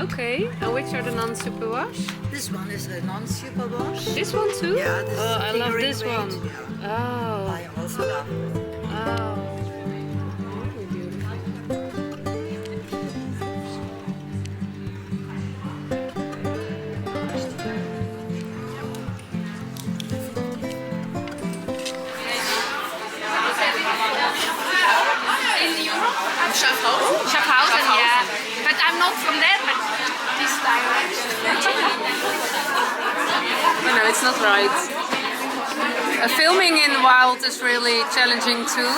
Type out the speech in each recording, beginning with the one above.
Okay, and which are the non-superwash? This one is a non-superwash. This one too? Yeah, this oh, is I love this figurine one. weight, yeah. Oh. I also love it. Oh. Really beautiful. Schaffhausen, yeah. But I'm not from there, but this direction. No, it's not right. Filming in wild is really challenging too.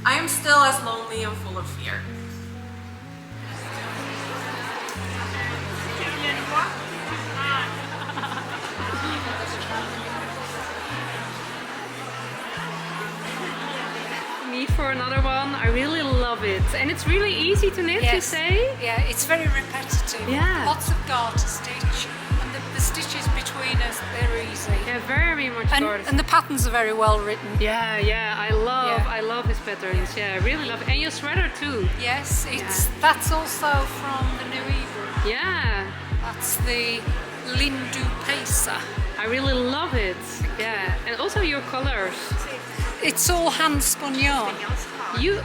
I am still as lonely and full of fear. Need for another one. I really love it, and it's really easy to knit. Yes. You say? Yeah, it's very repetitive. Yeah. Lots of garter stitch, and the stitches between us, they're easy. Yeah, very much. And the patterns are very well written. Yeah, I love his patterns. Yeah, I really love it. And your sweater too. Yes, that's also from the new ebook. Yeah. That's the Lindu Pesa. I really love it. Yeah, and also your colors. It's all hand spun yarn. You?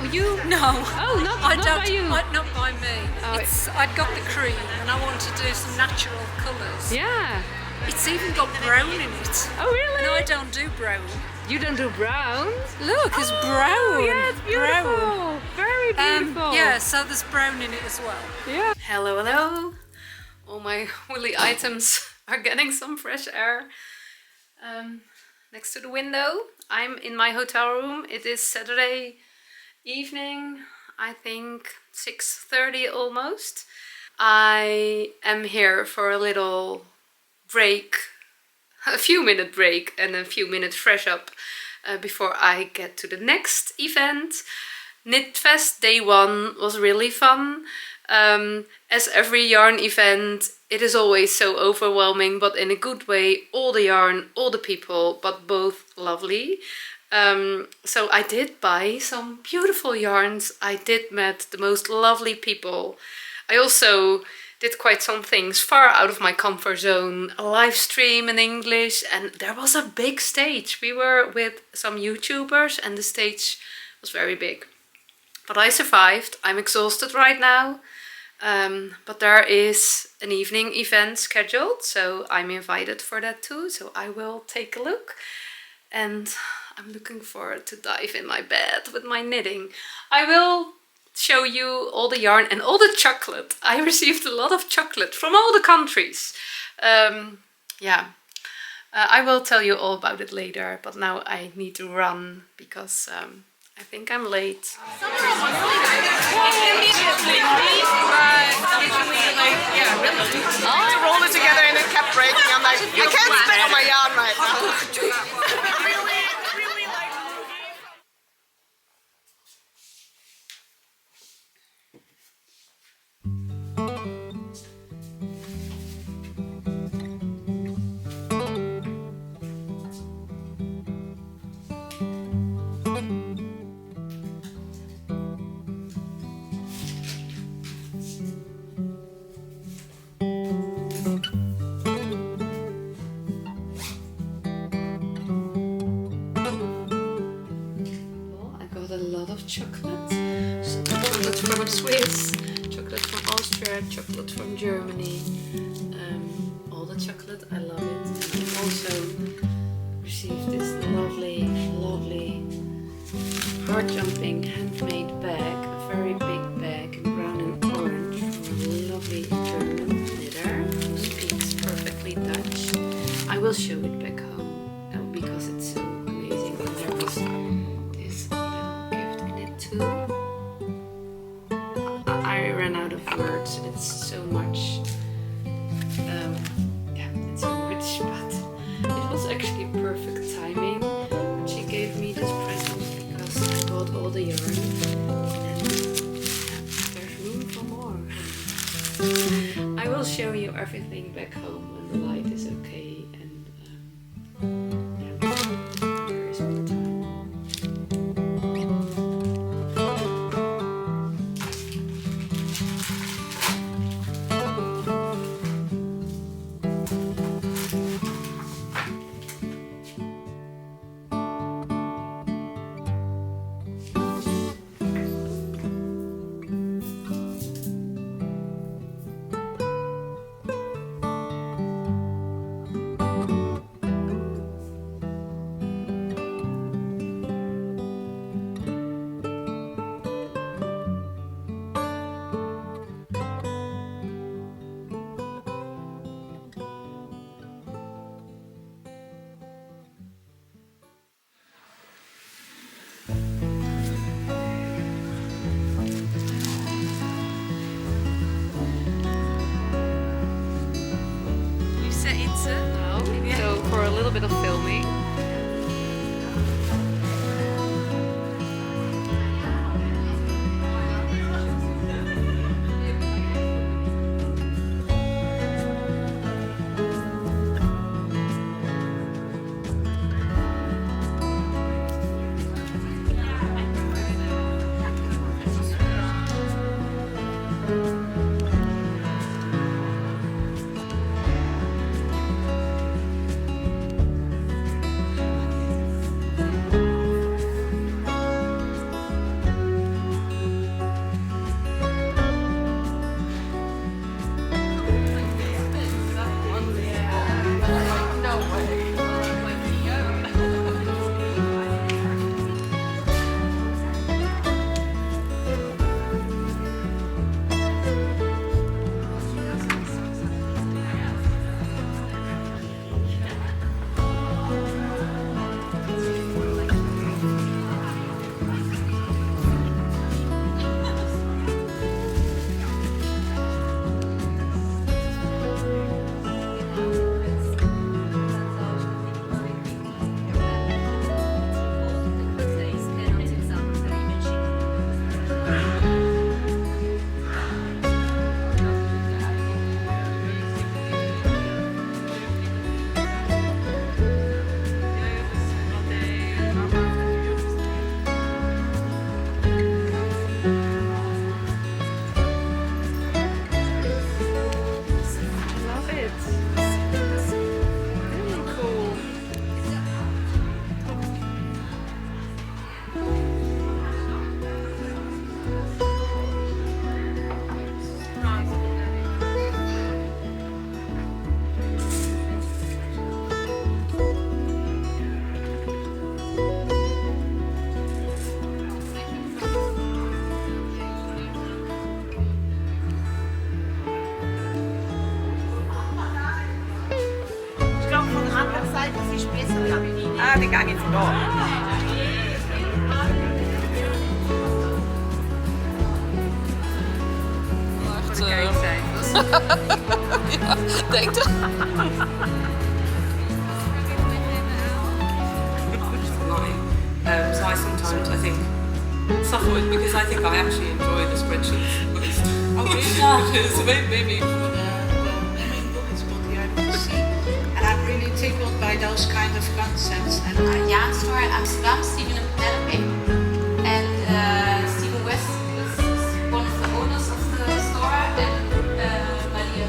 No. Oh, not by you. Not by me. Oh, I'd got the cream and I wanted to do some natural colours. Yeah. It's even got brown in it. Oh, really? And I don't do brown. You don't do brown? Look, it's brown. Yeah, it's beautiful. Brown. Very beautiful. Yeah, so there's brown in it as well. Yeah. Hello. All my woolly items are getting some fresh air. Next to the window. I'm in my hotel room. It is Saturday evening, I think 6:30 almost. I am here for a little break, a few minute break and a few minutes fresh up before I get to the next event. Knitfest day 1 was really fun. As every yarn event, it is always so overwhelming, but in a good way. All the yarn, all the people, but both lovely. So I did buy some beautiful yarns. I did meet the most lovely people. I also did quite some things far out of my comfort zone. A live stream in English, and there was a big stage. We were with some YouTubers and the stage was very big. But I survived. I'm exhausted right now. But there is an evening event scheduled, so I'm invited for that too. So I will take a look, and I'm looking forward to dive in my bed with my knitting. I will show you all the yarn and all the chocolate. I received a lot of chocolate from all the countries. Yeah, I will tell you all about it later, but now I need to run because I think I'm late. I rolled it together and it kept breaking. I'm like, I can't spit on my yarn right now. Chocolate from Swiss, chocolate from Austria, chocolate from Germany, all the chocolate, I love it. And I also received this lovely HeartJumping handmade bag, a very big bag in brown and orange from a lovely German knitter who speaks perfectly Dutch. I will show it back home because it's so amazing. And there was this little gift in it too. I ran out of words. It's so much. Yeah, it's so much, but it was actually perfect timing. And she gave me this present because I bought all the yarn, and there's room for more. I will show you everything back home when the light is okay, and yeah, there is more time. bit of filming. Ah, die gang van door. Voor de kijkcijfers. Ja, denk dat. So I sometimes I think suffer with because I think I actually enjoy the spreadsheets most. Oh, really? Which is maybe The main book is called The Art of Sea, and I'm really tickled by those kind of concepts. And Jaan store in Amsterdam, Steven and Penelope. And Steven West is one of the owners of the store, and Maria.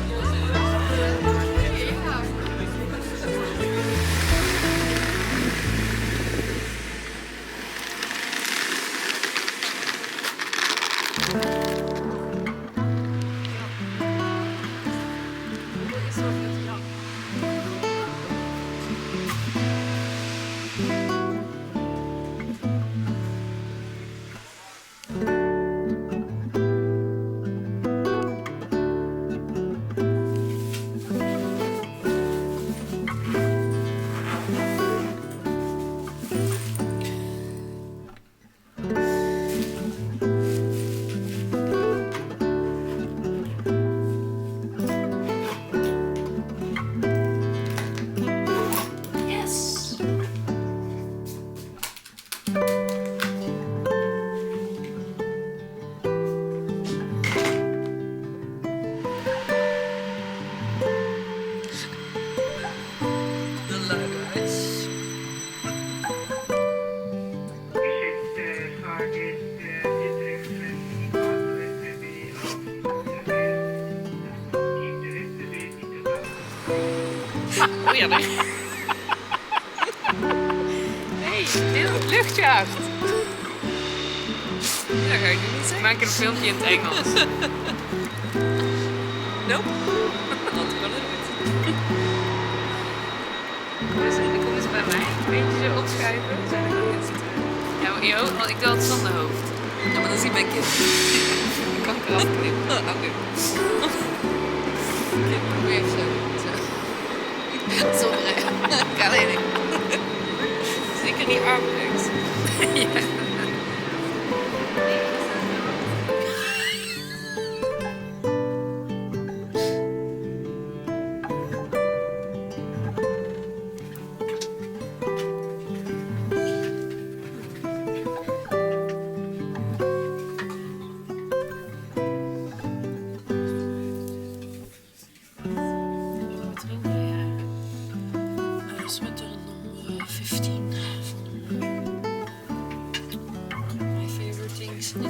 Oh ja, nee. Nee, luchtjacht. Dat ga ik nu niet Ik zeggen. maak een filmpje in het Engels. Nope. Not gonna do it. Kom eens bij mij. Beetje zo opschuiven. Zo dan kan ik het zitten. Ja, want ik doe het zonder hoofd. Ja, maar dan zie ik mijn kind. Ik kan ik eraf knippen. Oh, oké. Ik probeer even zo. Zonder kan alleen niet. Zeker niet armrechts. Ja. Oh,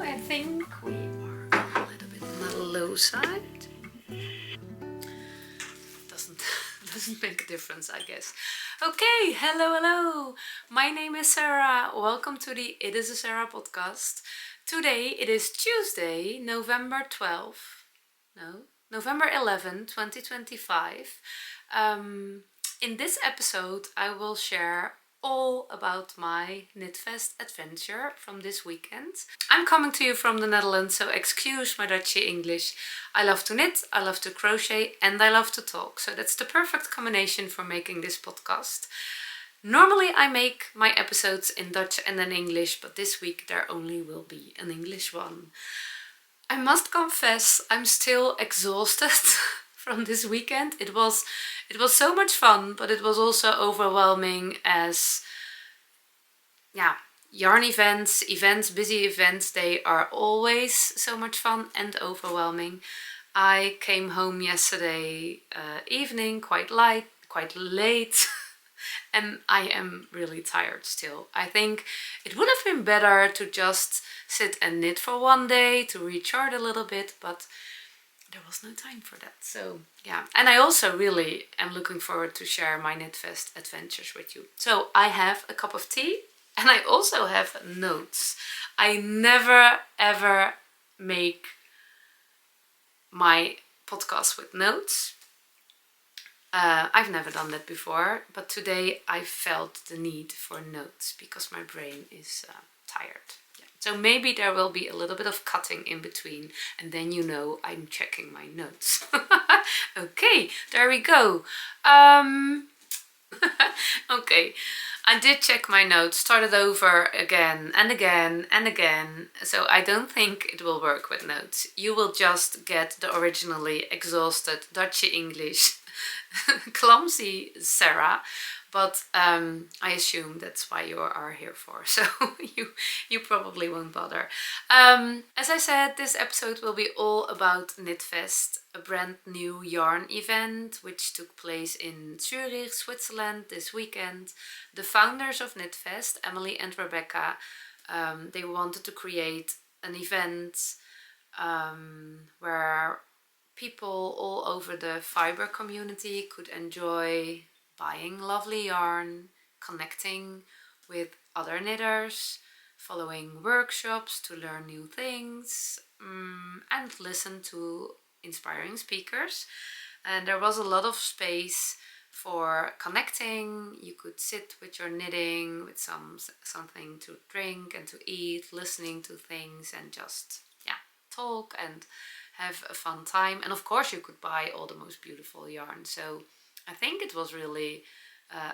I think we are a little bit on the low side. Doesn't doesn't make a difference, I guess. Okay, hello. My name is Sarah. Welcome to the It Is a Sarah podcast. Today it is Tuesday, November 11, 2025. In this episode, I will share all about my Knitfest adventure from this weekend. I'm coming to you from the Netherlands, so excuse my Dutchy English. I love to knit, I love to crochet, and I love to talk. So that's the perfect combination for making this podcast. Normally I make my episodes in Dutch and in English, but this week there only will be an English one. I must confess, I'm still exhausted from this weekend. It was so much fun, but it was also overwhelming as, yarn events, busy events, they are always so much fun and overwhelming. I came home yesterday evening quite late and I am really tired still. I think it would have been better to just sit and knit for one day to recharge a little bit, but there was no time for that. So yeah, and I also really am looking forward to share my Knitfest adventures with you. So I have a cup of tea and I also have notes. I never ever make my podcast with notes. I've never done that before, but today I felt the need for notes because my brain is tired. Yeah. So maybe there will be a little bit of cutting in between, and then you know I'm checking my notes. Okay, there we go. Okay, I did check my notes, started over again and again and again, so I don't think it will work with notes. You will just get the originally exhausted Dutchy English clumsy Sarah, but I assume that's why you are here for, so you probably won't bother. As I said, this episode will be all about Knitfest, a brand new yarn event which took place in Zürich, Switzerland this weekend. The founders of Knitfest, Emily and Rebecca, they wanted to create an event where people all over the fiber community could enjoy buying lovely yarn, connecting with other knitters, following workshops to learn new things, and listen to inspiring speakers. And there was a lot of space for connecting. You could sit with your knitting, with something to drink and to eat, listening to things, and just talk and have a fun time. And of course you could buy all the most beautiful yarn. So I think it was really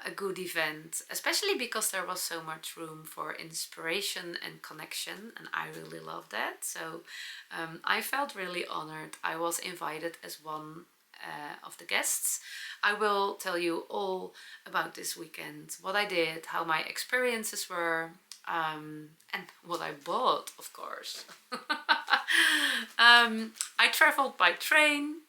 a good event, especially because there was so much room for inspiration and connection, and I really love that. So I felt really honored. I was invited as one of the guests. I will tell you all about this weekend, what I did, how my experiences were, and what I bought, of course. I traveled by train.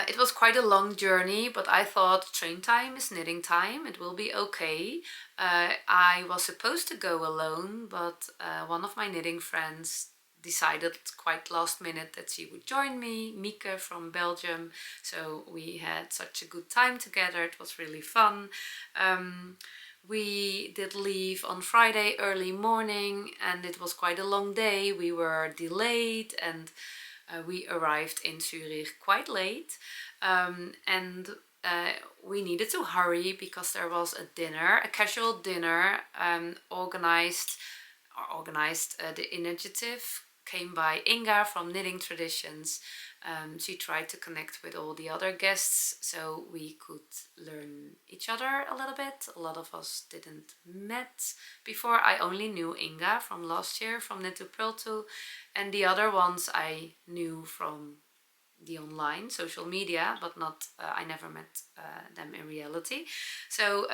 It was quite a long journey, but I thought train time is knitting time, it will be okay. I was supposed to go alone, but one of my knitting friends decided quite last minute that she would join me, Mieke from Belgium. So we had such a good time together, it was really fun. We did leave on Friday early morning and it was quite a long day. We were delayed and we arrived in Zürich quite late, and we needed to hurry because there was a dinner, a casual dinner organized. The initiative came by Inga from Knitting Traditions. She tried to connect with all the other guests so we could learn each other a little bit. A lot of us didn't met before. I only knew Inga from last year from Knit to Purl to, and the other ones I knew from the online social media, but not I never met them in reality. So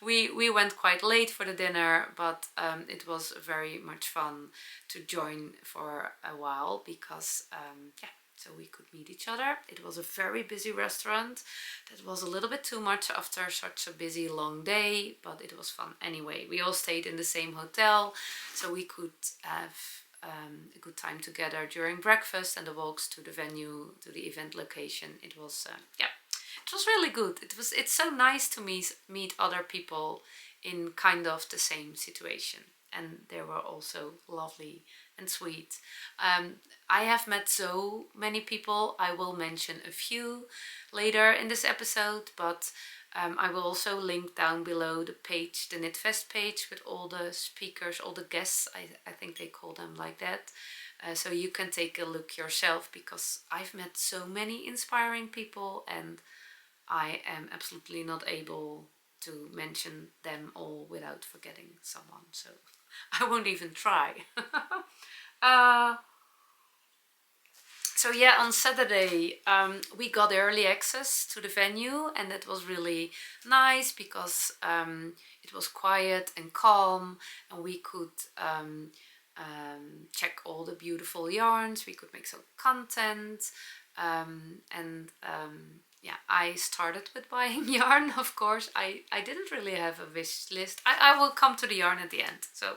we went quite late for the dinner, but it was very much fun to join for a while because yeah, so we could meet each other. It was a very busy restaurant. That was a little bit too much after such a busy long day, but it was fun anyway. We all stayed in the same hotel, so we could have a good time together during breakfast and the walks to the venue, to the event location. It was yeah, it was really good. It's so nice to meet other people in kind of the same situation, and they were also lovely and sweet. I have met so many people. I will mention a few later in this episode, but I will also link down below the page, the Knitfest page, with all the speakers, all the guests, I think they call them like that. So you can take a look yourself, because I've met so many inspiring people and I am absolutely not able to mention them all without forgetting someone. So I won't even try. So yeah, on Saturday we got early access to the venue, and that was really nice because it was quiet and calm, and we could check all the beautiful yarns. We could make some content, and yeah, I started with buying yarn, of course. I didn't really have a wish list. I will come to the yarn at the end. So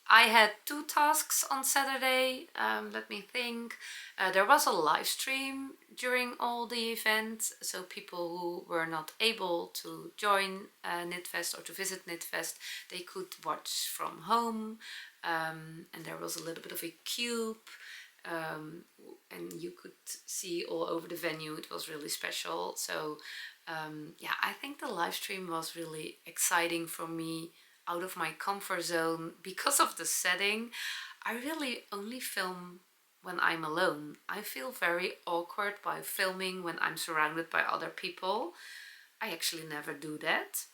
I had 2 tasks on Saturday. Let me think. There was a live stream during all the events, so people who were not able to join Knitfest or to visit Knitfest, they could watch from home, and there was a little bit of a cube, and you could see all over the venue. It was really special. So yeah, I think the live stream was really exciting for me, out of my comfort zone because of the setting. I really only film when I'm alone. I feel very awkward by filming when I'm surrounded by other people. I actually never do that.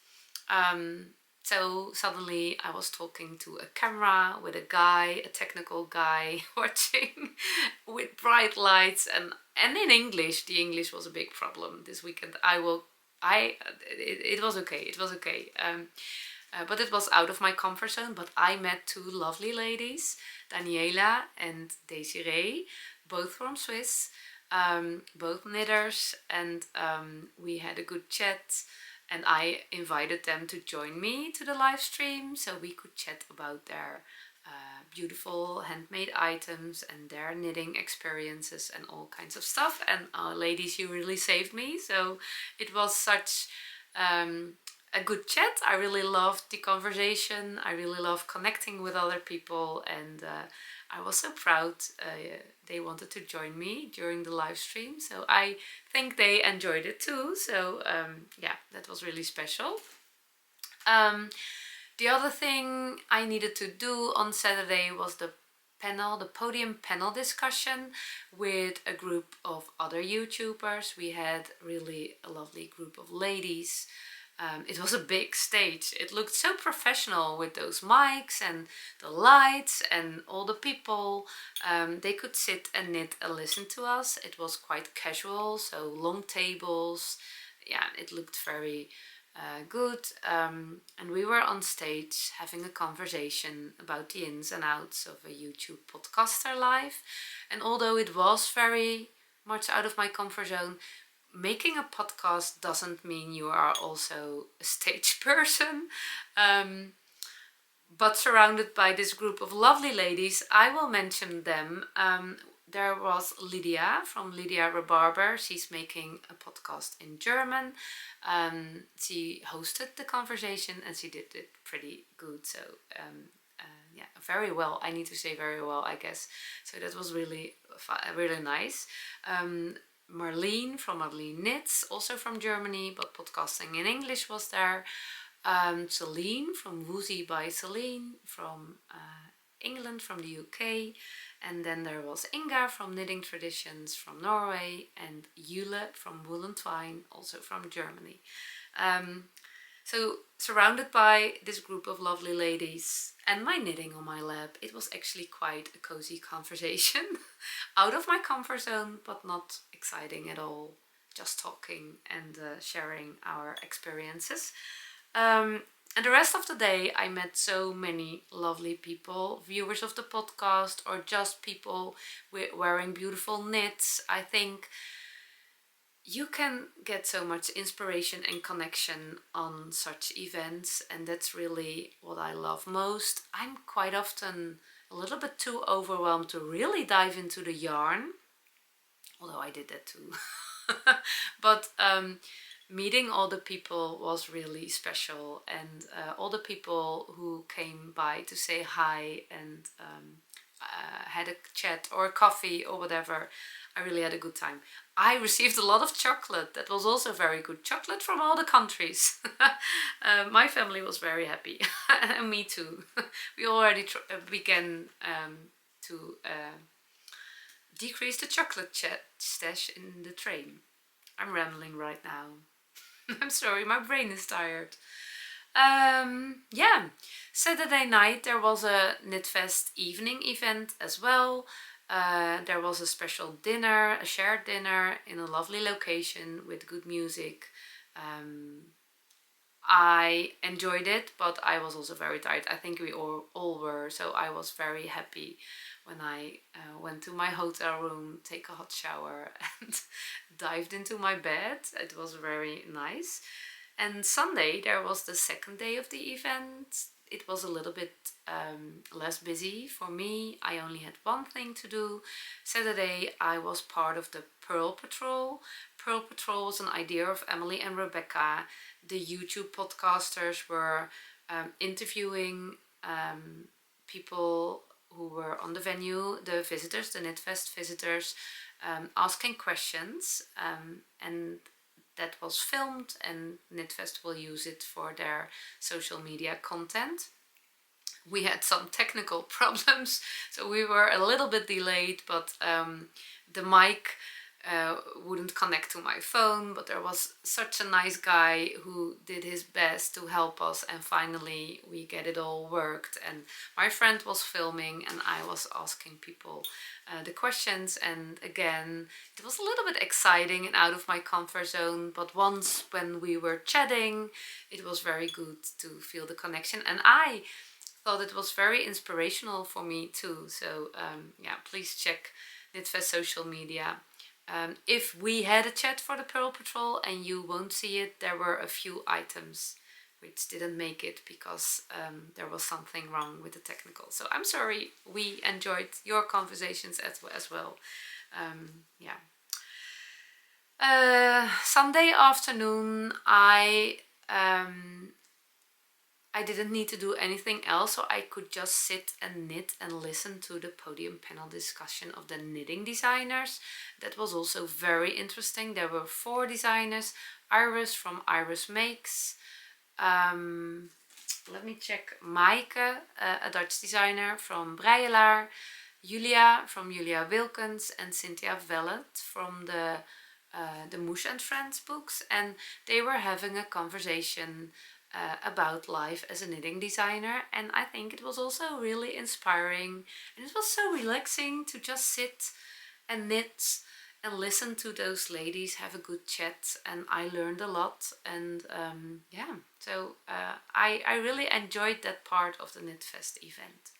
So suddenly I was talking to a camera with a guy, a technical guy, watching with bright lights and in English. The English was a big problem this weekend. It was okay. It was okay. But it was out of my comfort zone. But I met 2 lovely ladies, Daniela and Desiree, both from Swiss, both knitters, and we had a good chat, and I invited them to join me to the live stream so we could chat about their beautiful handmade items and their knitting experiences and all kinds of stuff. And ladies, you really saved me. So it was such a good chat. I really loved the conversation. I really love connecting with other people, and I was so proud they wanted to join me during the live stream. So I think they enjoyed it too. So yeah, that was really special. The other thing I needed to do on Saturday was the podium panel discussion with a group of other YouTubers. We had really a lovely group of ladies. It was a big stage. It looked so professional with those mics and the lights and all the people. They could sit and knit and listen to us. It was quite casual, so long tables. Yeah, it looked very good. And we were on stage having a conversation about the ins and outs of a YouTube podcaster life. And although it was very much out of my comfort zone, making a podcast doesn't mean you are also a stage person. But surrounded by this group of lovely ladies, I will mention them. There was Lydia from Lydia Rebarber. She's making a podcast in German. She hosted the conversation and she did it pretty good. So yeah, very well. I need to say very well, I guess. So that was really nice. Marlene from Marlene Knits, also from Germany, but podcasting in English, was there. Celine from Woozy by Celine from England, from the UK. And then there was Inga from Knitting Traditions from Norway, and Jule from Woolen Twine, also from Germany. So surrounded by this group of lovely ladies and my knitting on my lap, it was actually quite a cozy conversation. Out of my comfort zone, but not exciting at all. Just talking and sharing our experiences. And the rest of the day I met so many lovely people, viewers of the podcast or just people wearing beautiful knits. I think you can get so much inspiration and connection on such events, and that's really what I love most. I'm quite often a little bit too overwhelmed to really dive into the yarn, although I did that too. But meeting all the people was really special, and all the people who came by to say hi and had a chat or a coffee or whatever, I really had a good time. I received a lot of chocolate. That was also very good. Chocolate from all the countries. My family was very happy. And me too. We already began to decrease the chocolate stash in the train. I'm rambling right now. I'm sorry, my brain is tired. Yeah, Saturday night there was a Knitfest evening event as well. There was a special dinner, a shared dinner in a lovely location with good music. I enjoyed it, but I was also very tired. I think we all were, so I was very happy when I went to my hotel room, take a hot shower and dived into my bed. It was very nice. And Sunday there was the second day of the event. It was a little bit less busy for me. I only had one thing to do. Saturday I was part of the Pearl Patrol. Pearl Patrol was an idea of Emily and Rebecca. The YouTube podcasters were interviewing people who were on the venue, the visitors, the Knitfest visitors, asking questions, and that was filmed, and Knitfest will use it for their social media content. We had some technical problems, so we were a little bit delayed, but the mic wouldn't connect to my phone, but there was such a nice guy who did his best to help us, and finally we get it all worked. And my friend was filming and I was asking people the questions, and again it was a little bit exciting and out of my comfort zone, but once when we were chatting it was very good to feel the connection, and I thought it was very inspirational for me too. So yeah, please check Knitfest social media. If we had a chat for the Pearl Patrol and you won't see it, there were a few items which didn't make it because there was something wrong with the technical. So I'm sorry, we enjoyed your conversations as well. Yeah. Sunday afternoon I didn't need to do anything else, so I could just sit and knit and listen to the podium panel discussion of the knitting designers. That was also very interesting. There were 4 designers. Iris from Iris Makes. Let me check. Maaike, a Dutch designer from Breijelaar. Julia from Julia Wilkens, and Cynthia Vellet from the Moes and Friends books. And they were having a conversation about life as a knitting designer, and I think it was also really inspiring, and it was so relaxing to just sit and knit and listen to those ladies have a good chat, and I learned a lot. And yeah, so I really enjoyed that part of the Knitfest event.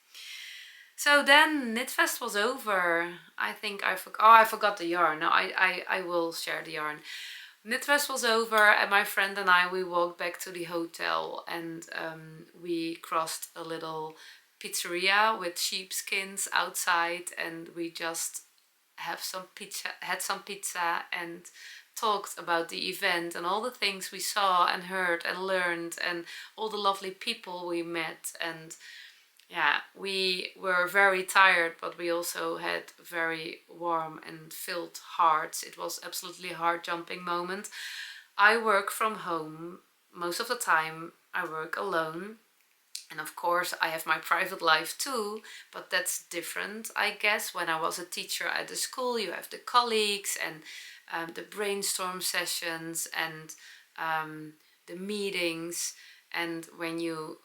So then Knitfest was over. I think I forgot the yarn. No, I will share the yarn. Knitfest was over and my friend and I, we walked back to the hotel, and we crossed a little pizzeria with sheepskins outside, and we just had some pizza and talked about the event and all the things we saw and heard and learned and all the lovely people we met. And yeah, we were very tired, but we also had very warm and filled hearts. It was absolutely a HeartJumping moment. I work from home most of the time. I work alone, and of course I have my private life too, but that's different, I guess. When I was a teacher at the school, you have the colleagues and the brainstorm sessions and the meetings, and when you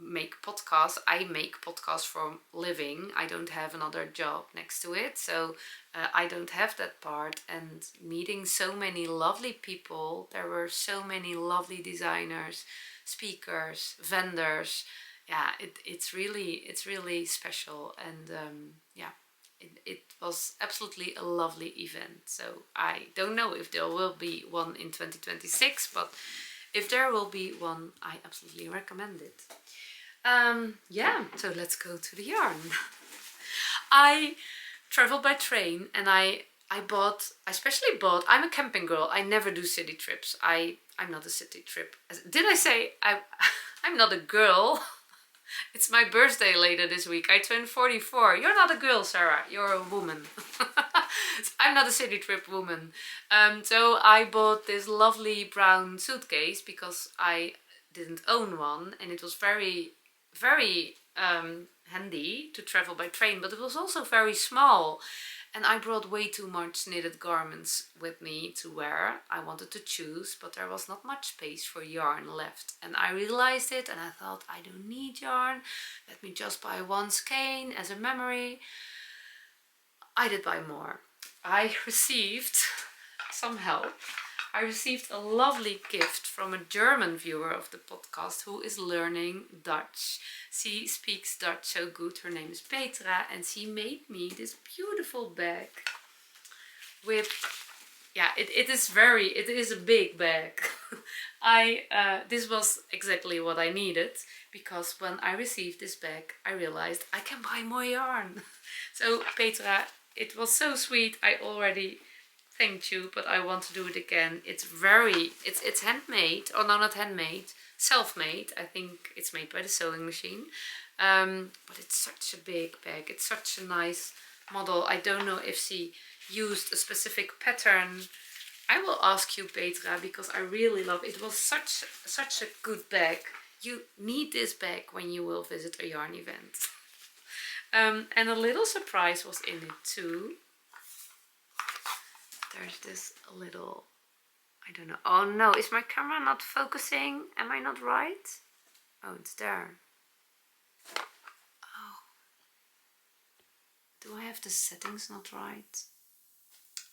make podcasts. I make podcasts for living. I don't have another job next to it, so I don't have that part. And meeting so many lovely people, there were so many lovely designers, speakers, vendors. Yeah, it's really special, and yeah, it was absolutely a lovely event. So I don't know if there will be one in 2026, but if there will be one, I absolutely recommend it. Yeah, so let's go to the yarn. I traveled by train, and I especially bought, I'm a camping girl, I never do city trips. I'm not a city trip. Did I say I'm not a girl? It's my birthday later this week. I turned 44. You're not a girl, Sarah. You're a woman. I'm not a city trip woman. So I bought this lovely brown suitcase because I didn't own one, and it was very handy to travel by train, but it was also very small, and I brought way too much knitted garments with me to wear. I wanted to choose, but there was not much space for yarn left, and I realized it, and I thought, I don't need yarn, let me just buy one skein as a memory. I did buy more. I received some help. I received a lovely gift from a German viewer of the podcast who is learning Dutch. She speaks Dutch so good. Her name is Petra, and she made me this beautiful bag with, yeah, it is a big bag. This was exactly what I needed, because when I received this bag, I realized I can buy more yarn. So Petra, it was so sweet. I already thanked you, but I want to do it again. It's handmade, or no, not handmade, self-made. I think it's made by the sewing machine. But it's such a big bag. It's such a nice model. I don't know if she used a specific pattern. I will ask you, Petra, because I really love it. It was such a good bag. You need this bag when you will visit a yarn event. And a little surprise was in it too. There's this little, I don't know. Oh no, is my camera not focusing? Am I not right? Oh, it's there. Oh. Do I have the settings not right?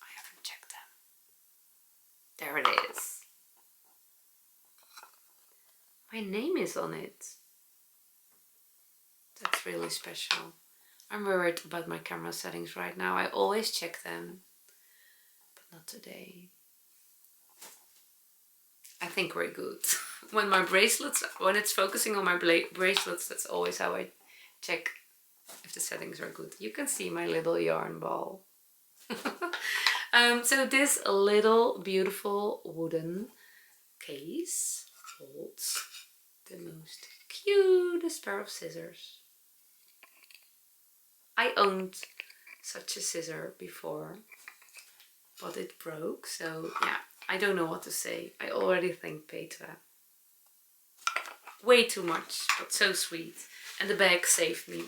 I haven't checked them. There it is. My name is on it. That's really special. I'm worried about my camera settings right now. I always check them. Not today. I think we're good. When it's focusing on my bracelets, that's always how I check if the settings are good. You can see my little yarn ball. So this little beautiful wooden case holds the most cutest pair of scissors. I owned such a scissor before, but it broke, so yeah, I don't know what to say. I already thank Petra. Way too much, but so sweet. And the bag saved me,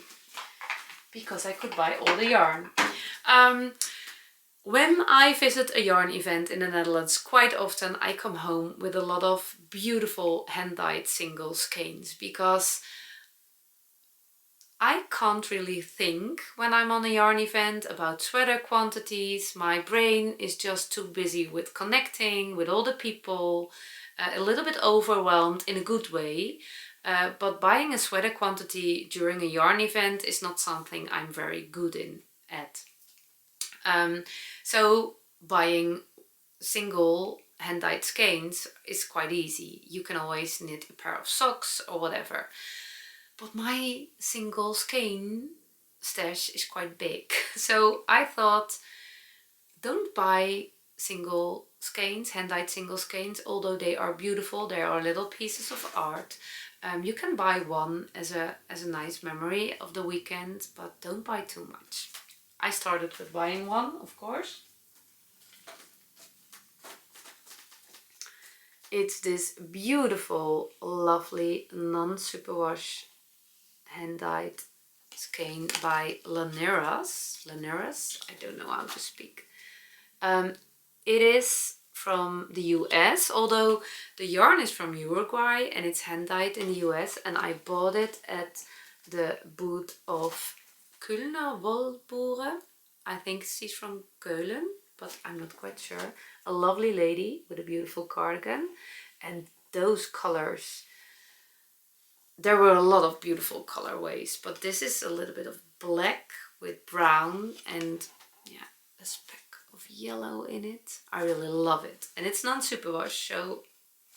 because I could buy all the yarn. When I visit a yarn event in the Netherlands, quite often I come home with a lot of beautiful hand-dyed single skeins, because I can't really think when I'm on a yarn event about sweater quantities. My brain is just too busy with connecting with all the people, a little bit overwhelmed in a good way. But buying a sweater quantity during a yarn event is not something I'm very good at. So buying single hand-dyed skeins is quite easy. You can always knit a pair of socks or whatever. But my single skein stash is quite big. So I thought, don't buy single skeins, hand-dyed single skeins, although they are beautiful, they are little pieces of art. You can buy one as a nice memory of the weekend, but don't buy too much. I started with buying one, of course. It's this beautiful, lovely, non-superwash hand-dyed skein by Laneras. Laneras, I don't know how to speak. It is from the US, although the yarn is from Uruguay and it's hand dyed in the US, and I bought it at the booth of Kölner Wollboeren. I think she's from Keulen, but I'm not quite sure. A lovely lady with a beautiful cardigan, and those colors, there were a lot of beautiful colorways, but this is a little bit of black with brown and yeah, a speck of yellow in it. I really love it, and it's non-superwash, so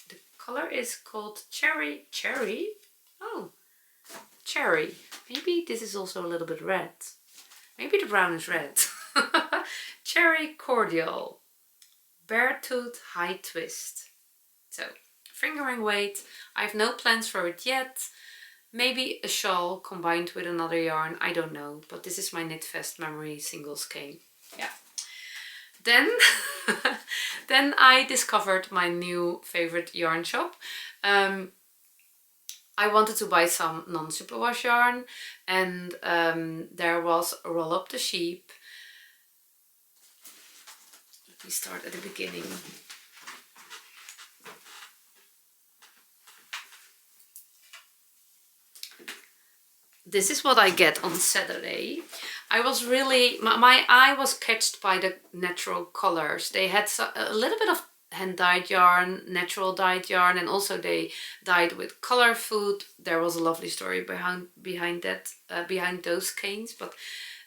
the color is called cherry. Oh, cherry. Maybe this is also a little bit red. Maybe the brown is red. Cherry Cordial Baretooth high twist. So fingering weight. I have no plans for it yet. Maybe a shawl combined with another yarn, I don't know, but this is my Knitfest memory single skein. Yeah. Then then I discovered my new favorite yarn shop. I wanted to buy some non-superwash yarn, and there was Rollup the sheep. Let me start at the beginning. This is what I get on Saturday. I was really, my eye was catched by the natural colors. They had a little bit of hand dyed yarn, natural dyed yarn, and also they dyed with color food. There was a lovely story behind that, behind those skeins, but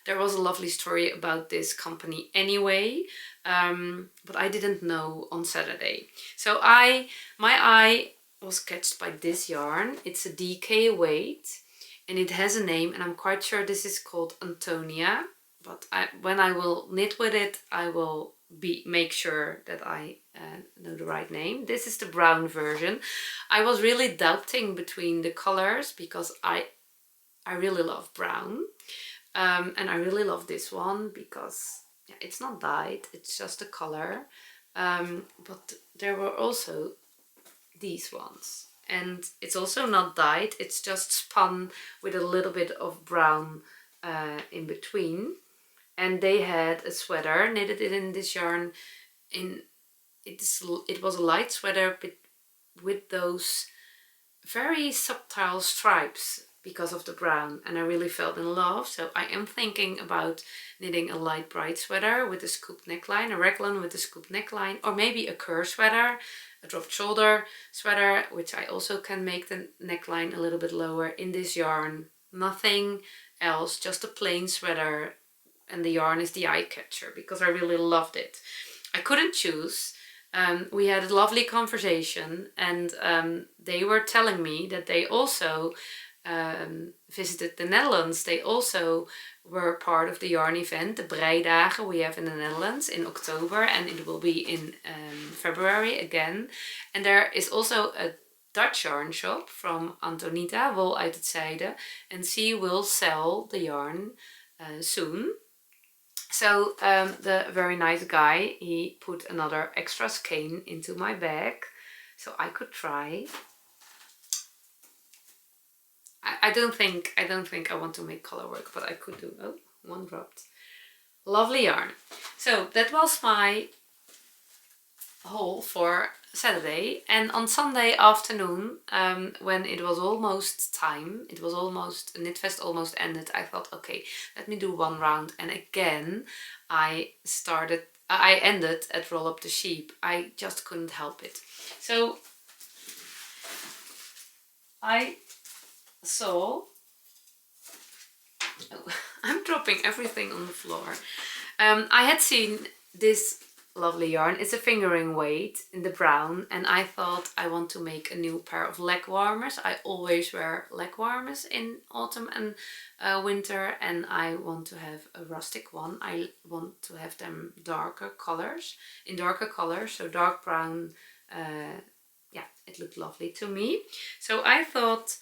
there was a lovely story about this company anyway. But I didn't know on Saturday. So my eye was catched by this yarn. It's a DK weight, and it has a name, and I'm quite sure this is called Antonia. But when I will knit with it, I will make sure that I know the right name. This is the brown version. I was really doubting between the colors because I really love brown, and I really love this one because yeah, it's not dyed, it's just a color. But there were also these ones, and it's also not dyed, it's just spun with a little bit of brown in between. And they had a sweater knitted in this yarn. It was a light sweater with those very subtle stripes because of the brown, and I really fell in love. So I am thinking about knitting a light bright sweater with a scoop neckline, a raglan with a scoop neckline, or maybe a cur sweater, a drop shoulder sweater, which I also can make the neckline a little bit lower in this yarn. Nothing else, just a plain sweater, and the yarn is the eye catcher because I really loved it. I couldn't choose. We had a lovely conversation, and they were telling me that they also visited the Netherlands. They also were part of the yarn event, the Breidagen we have in the Netherlands in October, and it will be in February again. And there is also a Dutch yarn shop from Antonita, Wol uit het Zijde, and she will sell the yarn soon. So the very nice guy, he put another extra skein into my bag so I could try. I don't think I want to make color work, but I could do. Oh, one dropped. Lovely yarn. So that was my haul for Saturday, and on Sunday afternoon, when it was almost time, Knitfest almost ended, I thought, okay, let me do one round, and again I ended at Rollup the sheep. I just couldn't help it. So I saw, oh, I'm dropping everything on the floor. I had seen this lovely yarn. It's a fingering weight in the brown, and I thought I want to make a new pair of leg warmers. I always wear leg warmers in autumn and winter, and I want to have a rustic one. I want to have them darker colors, so dark brown. Yeah, it looked lovely to me. So I thought,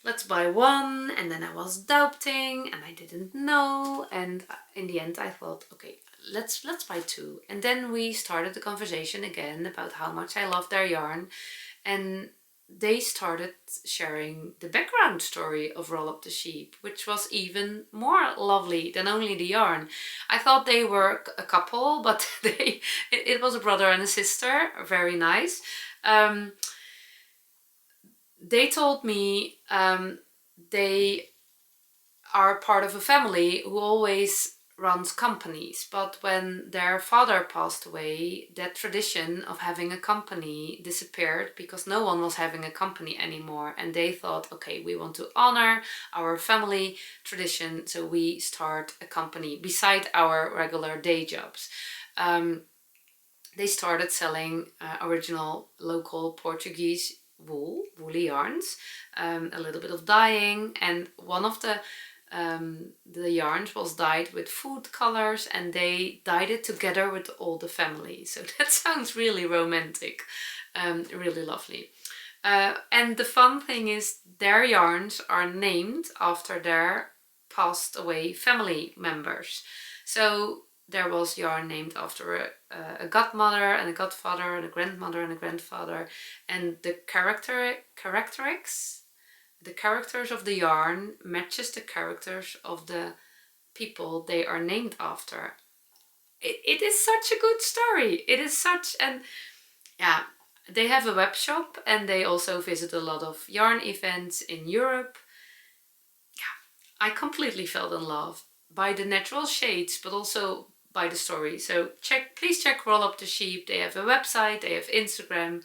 let's buy one, and then I was doubting and I didn't know, and in the end I thought, okay, let's buy two. And then we started the conversation again about how much I love their yarn, and they started sharing the background story of Rollup the sheep, which was even more lovely than only the yarn. I thought they were a couple, but it was a brother and a sister. Very nice. They told me they are part of a family who always runs companies, but when their father passed away, that tradition of having a company disappeared because no one was having a company anymore, and they thought, okay, we want to honor our family tradition, so we start a company beside our regular day jobs. They started selling original local Portuguese woolly yarns, a little bit of dyeing, and one of the yarns was dyed with food colors, and they dyed it together with all the family. So that sounds really romantic, really lovely. And the fun thing is their yarns are named after their passed away family members. So there was yarn named after a godmother and a godfather and a grandmother and a grandfather, and the characters of the yarn matches the characters of the people they are named after. It is such a good story. It is such, and yeah, they have a web shop and they also visit a lot of yarn events in Europe. Yeah, I completely fell in love by the natural shades, but also by the story. So please check Rollup the sheep. They have a website, they have Instagram,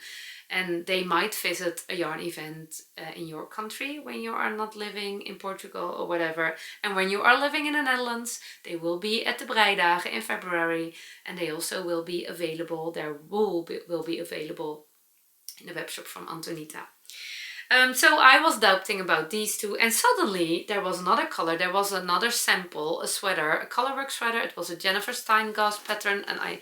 and they might visit a yarn event in your country when you are not living in Portugal or whatever. And when you are living in the Netherlands, they will be at the Breidagen in February, and they also will be available, their wool will be available in the webshop from Antonita. So I was doubting about these two, and suddenly there was another color, there was another sample, a sweater, a colorwork sweater. It was a Jennifer Stein gauze pattern, and I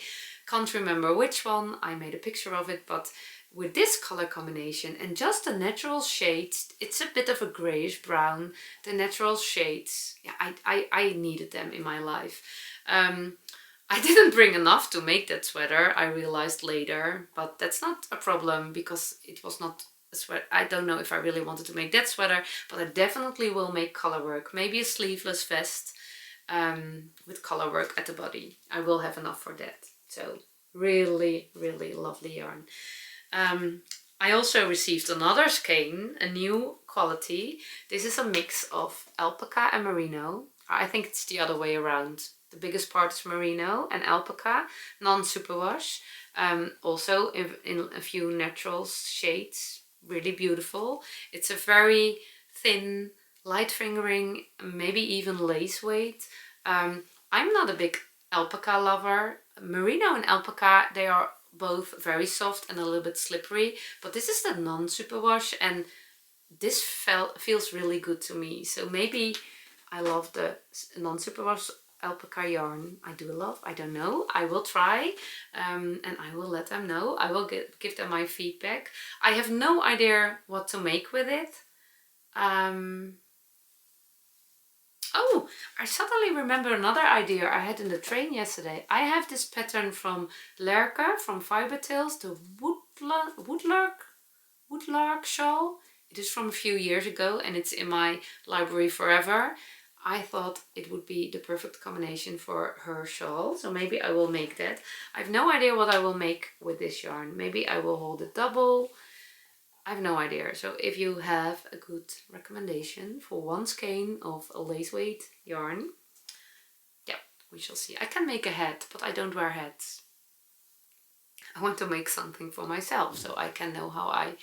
can't remember which one. I made a picture of it, but with this color combination and just the natural shades, it's a bit of a grayish brown, the natural shades, yeah, I needed them in my life. I didn't bring enough to make that sweater, I realized later, but that's not a problem because it was not a sweater. I don't know if I really wanted to make that sweater, but I definitely will make color work, maybe a sleeveless vest with color work at the body. I will have enough for that. So really, really lovely yarn. I also received another skein, a new quality. This is a mix of alpaca and merino. I think it's the other way around. The biggest part is merino and alpaca, non-superwash. Also in a few natural shades, really beautiful. It's a very thin, light fingering, maybe even lace weight. I'm not a big alpaca lover. Merino and alpaca, they are both very soft and a little bit slippery, but this is the non-superwash, and this feels really good to me. So maybe I love the non-superwash alpaca yarn. I don't know. I will try and I will let them know. I will give them my feedback. I have no idea what to make with it. Oh, I suddenly remember another idea I had in the train yesterday. I have this pattern from Lerke, from Fiber Tales, the woodlark shawl. It is from a few years ago and it's in my library forever. I thought it would be the perfect combination for her shawl, so maybe I will make that. I have no idea what I will make with this yarn. Maybe I will hold it double. I have no idea. So if you have a good recommendation for one skein of a lace weight yarn, yeah, we shall see. I can make a hat, but I don't wear hats. I want to make something for myself so I can know how I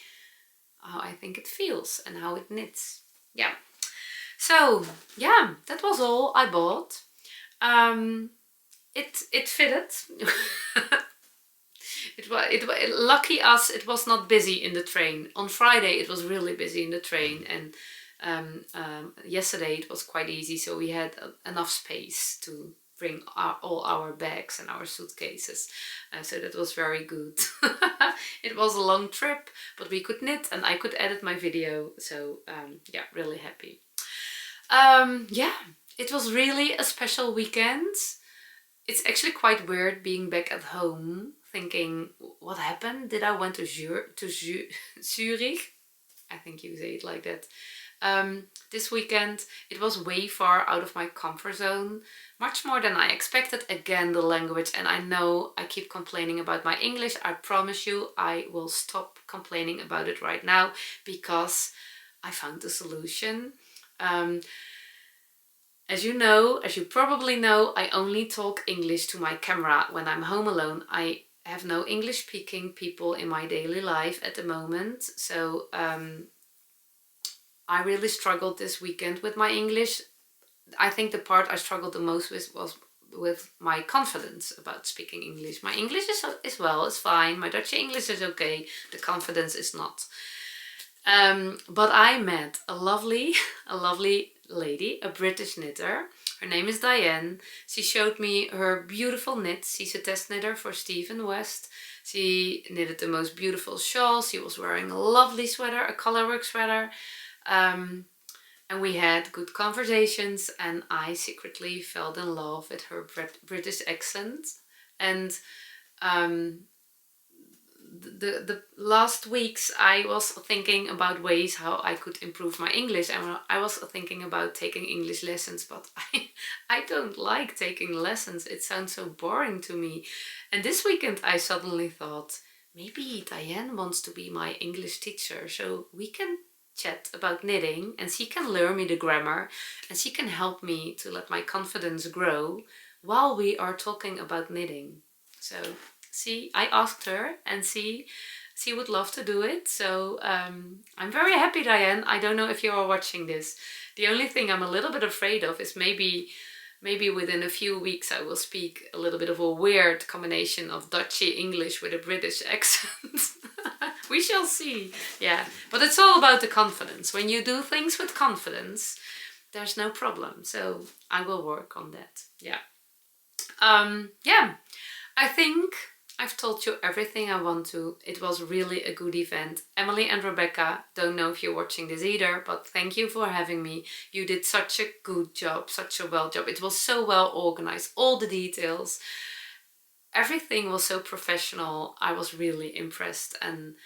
think it feels and how it knits. Yeah. So yeah, that was all I bought. It fitted. Lucky us, it was not busy in the train. On Friday it was really busy in the train, and yesterday it was quite easy, so we had enough space to bring all our bags and our suitcases, so that was very good. It was a long trip, but we could knit and I could edit my video, so yeah, really happy. Yeah, it was really a special weekend. It's actually quite weird being back at home, thinking, what happened? Did I went to Zürich? I think you say it like that. This weekend it was way far out of my comfort zone, much more than I expected. Again, the language, and I know I keep complaining about my English. I promise you I will stop complaining about it right now, because I found the solution. As you know, as you probably know, I only talk English to my camera when I'm home alone. I have no English speaking people in my daily life at the moment, so I really struggled this weekend with my English. I think the part I struggled the most with was with my confidence about speaking English. My English is well, it's fine. My Dutchy English is okay. The confidence is not. But I met a lovely lady, a British knitter. Her name is Diane. She showed me her beautiful knits. She's a test knitter for Stephen West. She knitted the most beautiful shawls. She was wearing a lovely sweater, a colorwork sweater. And we had good conversations, and I secretly fell in love with her British accent. And the last weeks I was thinking about ways how I could improve my English, and I was thinking about taking English lessons, but I don't like taking lessons. It sounds so boring to me. And this weekend I suddenly thought, maybe Diane wants to be my English teacher, so we can chat about knitting and she can learn me the grammar and she can help me to let my confidence grow while we are talking about knitting. So see, I asked her and she would love to do it. So I'm very happy, Diane. I don't know if you are watching this. The only thing I'm a little bit afraid of is maybe within a few weeks I will speak a little bit of a weird combination of Dutchy English with a British accent. We shall see. Yeah, but it's all about the confidence. When you do things with confidence, there's no problem. So I will work on that. Yeah. Yeah, I think I've told you everything I want to. It was really a good event. Emily and Rebecca, don't know if you're watching this either, but thank you for having me. You did such a good job, such a well job. It was so well organized, all the details. Everything was so professional. I was really impressed. And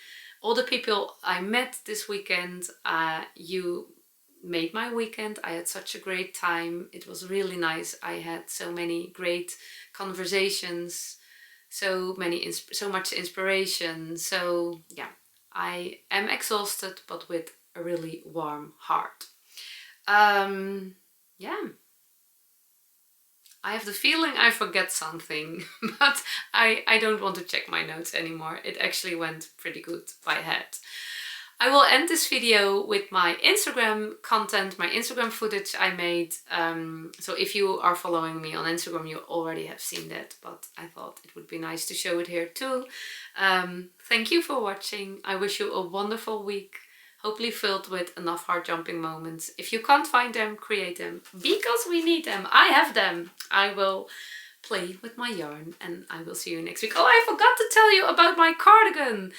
all the people I met this weekend, you made my weekend. I had such a great time. It was really nice. I had so many great conversations, so much inspiration. So yeah, I am exhausted, but with a really warm heart. Yeah. I have the feeling I forget something, but I don't want to check my notes anymore. It actually went pretty good by head. I will end this video with my Instagram content, my Instagram footage I made. So if you are following me on Instagram, you already have seen that, but I thought it would be nice to show it here too. Thank you for watching. I wish you a wonderful week. Hopefully filled with enough heart jumping moments. If you can't find them, create them, because we need them. I have them. I will play with my yarn and I will see you next week. Oh, I forgot to tell you about my cardigan.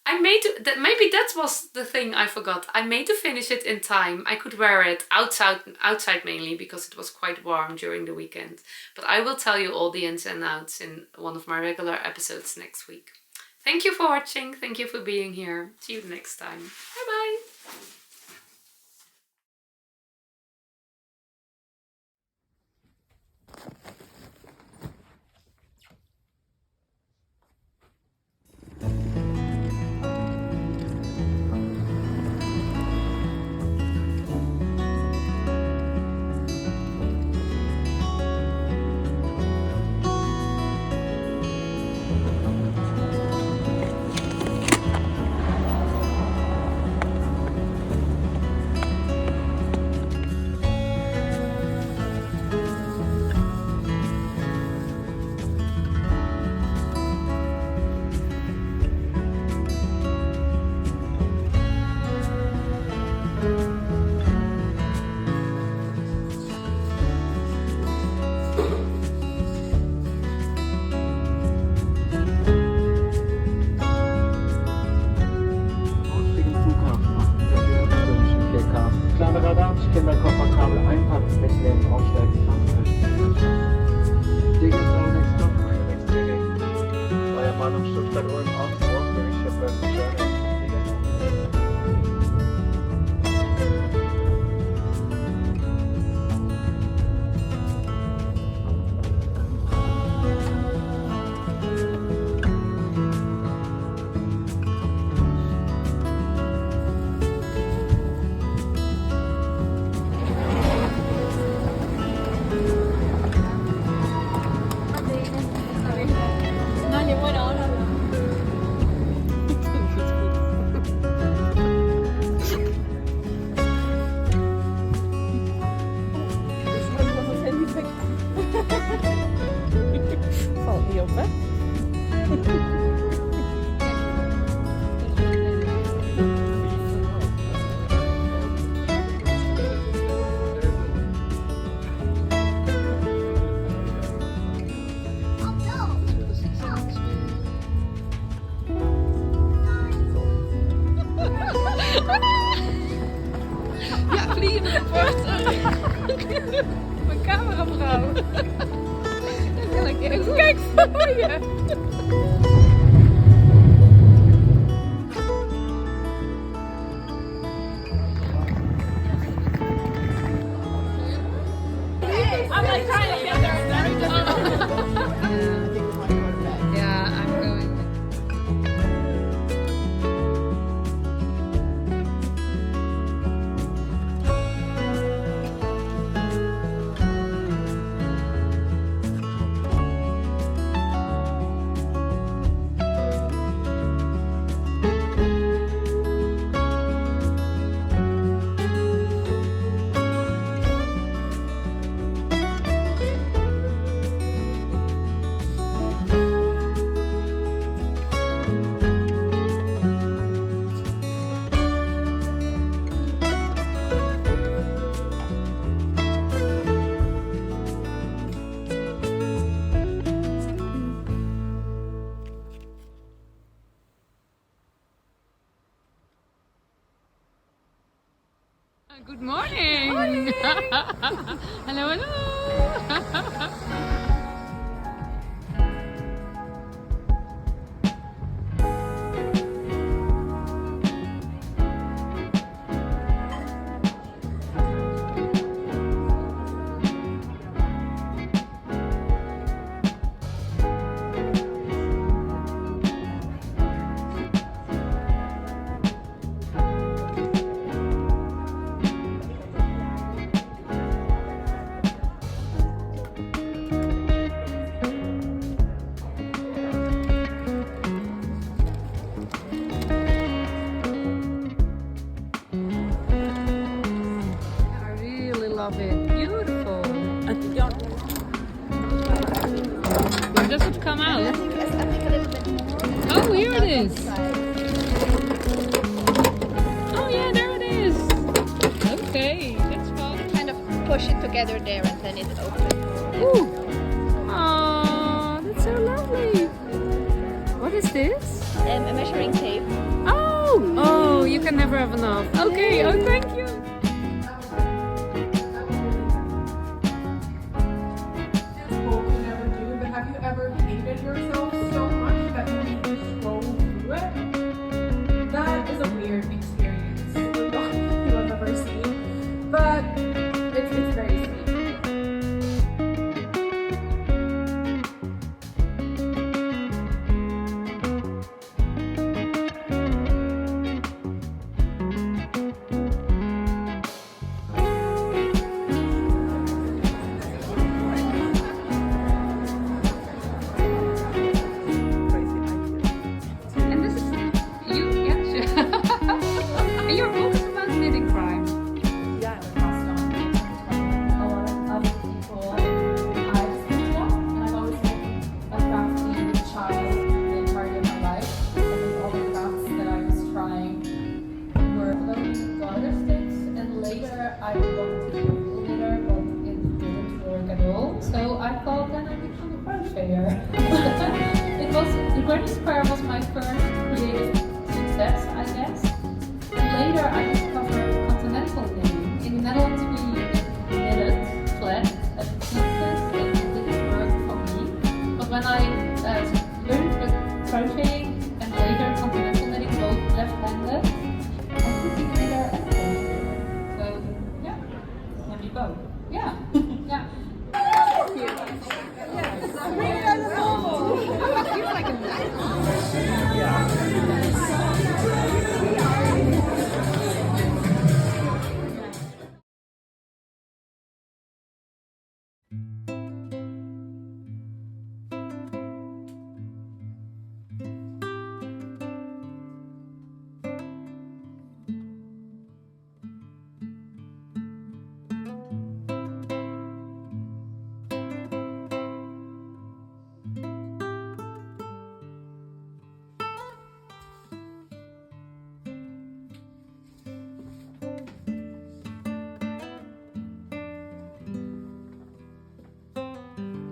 Maybe that was the thing I forgot. I made to finish it in time. I could wear it outside mainly because it was quite warm during the weekend. But I will tell you all the ins and outs in one of my regular episodes next week. Thank you for watching. Thank you for being here. See you next time. Bye bye. Kinderkofferkabel einpacken, mitnehmen, aufsteigen, Dinge so next stop, next digging. Euer Mann am Stuttgart Ulm, Augsburg, Zürich, Journey. Mijn cameravrouw. Kijk voor je. I'm like trying to get there. Very difficult. Yeah, I'm going. Good morning. Morning. Hello, hello. Beautiful. Where does it come out? I think a little bit more. Oh, here it is. Oh yeah, there it is. Okay, that's fun. Kind of push it together there and then it opens. Ooh. Oh, that's so lovely. What is this? A measuring tape. Oh, you can never have enough. Okay, oh thank you. Have you ever hated yourself so much that you need to scroll through it? That is a weird experience. Not you have ever seen, but it's very sweet. The Granny Square was my first creative success, I guess. And later I discovered continental knitting. In the Netherlands we knitted flat and pieces and it didn't work for me. But when I learned with crocheting and later continental knitting, both left-handed, I could be knitter and crocheter. So yeah, there you go. Yeah, yeah.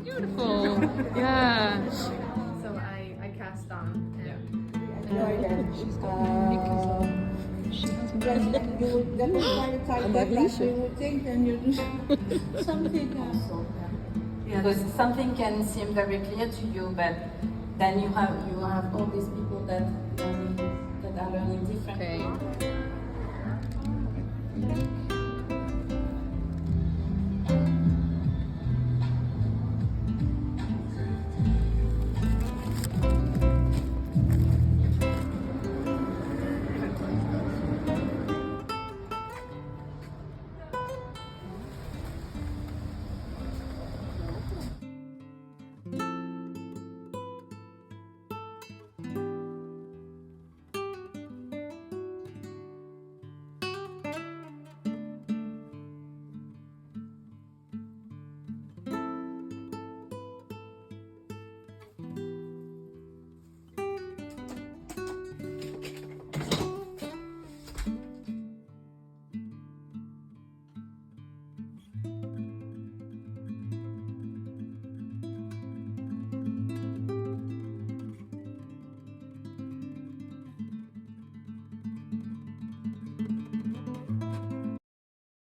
Beautiful. Yeah. So I cast on. She's got she has dress and you would get a quite a tight deadline, you would think, and you do something else. Yeah, because something can seem very clear to you, but then you have all these people that are learning differently.